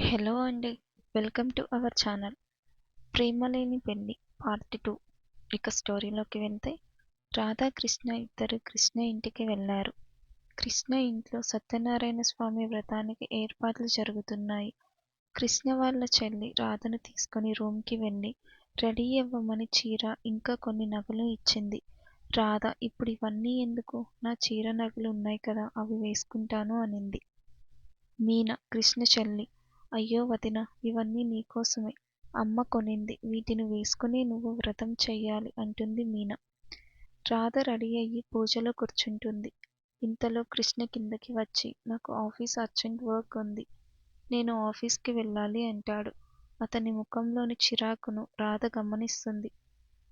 Hello అండి. Welcome to our channel. 'ప్రేమ లేని పెళ్లి' పార్ట్ 2. ఇక స్టోరీలోకి వెళ్తే, రాధాకృష్ణ ఇద్దరు కృష్ణ ఇంటికి వెళ్లారు. కృష్ణ ఇంట్లో సత్యనారాయణ స్వామి వ్రతానికి ఏర్పాట్లు జరుగుతున్నాయి. కృష్ణ వాళ్ళ చెల్లి రాధను తీసుకుని రూమ్కి వెళ్ళి రెడీ అవ్వమని చీర ఇంకా కొన్ని నగలు ఇచ్చింది. రాధ ఇప్పుడు ఇవన్నీ ఎందుకు, నా చీర నగలు ఉన్నాయి కదా, అవి వేసుకుంటాను అనింది. మీనా, కృష్ణ చెల్లి: అయ్యో వదినా, ఇవన్నీ నీకోసమే. అమ్మ కొనింది, వీటిని వేసుకుని నువ్వు వ్రతం చెయ్యాలి అంటుంది మీనా. రాధ రెడీ అయ్యి పూజలో కూర్చుంటుంది. ఇంతలో కృష్ణ కిందకి వచ్చి, నాకు ఆఫీస్ అర్జెంట్ వర్క్ ఉంది, నేను ఆఫీస్కి వెళ్ళాలి అంటాడు. అతని ముఖంలోని చిరాకును రాధ గమనిస్తుంది.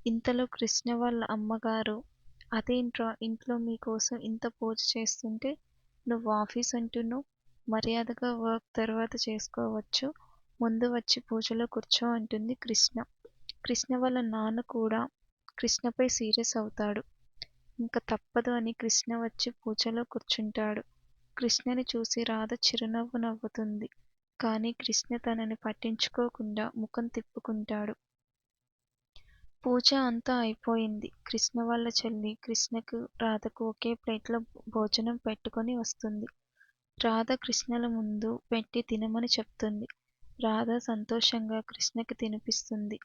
ఇంతలో కృష్ణ వాళ్ళ అమ్మగారు, అదేంట్రా ఇంట్లో మీకోసం ఇంత పూజ చేస్తుంటే నువ్వు ఆఫీస్ అంటున్నావు, మర్యాదగా వర్క్ తర్వాత చేసుకోవచ్చు, ముందు వచ్చి పూజలో కూర్చో అంటుంది కృష్ణ. కృష్ణ వాళ్ళ నాన్న కూడా కృష్ణపై సీరియస్ అవుతాడు. ఇంక తప్పదు అని కృష్ణ వచ్చి పూజలో కూర్చుంటాడు. కృష్ణని చూసి రాధ చిరునవ్వు నవ్వుతుంది. కానీ కృష్ణ తనని పట్టించుకోకుండా ముఖం తిప్పుకుంటాడు. పూజ అంతా అయిపోయింది. కృష్ణ వాళ్ళ చెల్లి కృష్ణకు రాధకు ఒకే ప్లేట్లో భోజనం పెట్టుకొని వస్తుంది. రాధ కృష్ణల ముందు పెట్టి తినమని చెప్తుంది. రాధ సంతోషంగా కృష్ణకి తినిపిస్తుంది.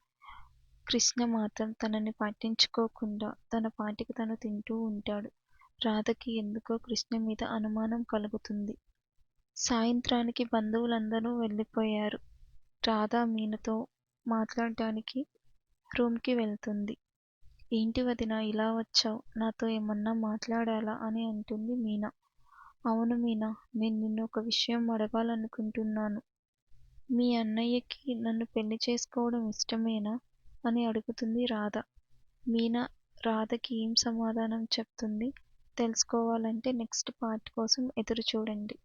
కృష్ణ మాత్రం తనని పట్టించుకోకుండా తన పాటికి తను తింటూ ఉంటాడు. రాధకి ఎందుకో కృష్ణ మీద అనుమానం కలుగుతుంది. సాయంత్రానికి బంధువులందరూ వెళ్ళిపోయారు. రాధ మీనతో మాట్లాడడానికి రూమ్కి వెళ్తుంది. ఏంటి వదినా ఇలా వచ్చావు, నాతో ఏమన్నా మాట్లాడాలా అని అంటుంది మీనా. అవును మీనా, నేను నిన్ను ఒక విషయం అడగాలనుకుంటున్నాను. మీ అన్నయ్యకి నన్ను పెళ్లి చేసుకోవడం ఇష్టమేనా అని అడుగుతుంది రాధ. మీనా రాధకి ఏం సమాధానం చెప్తుంది తెలుసుకోవాలంటే నెక్స్ట్ పార్ట్ కోసం ఎదురు చూడండి.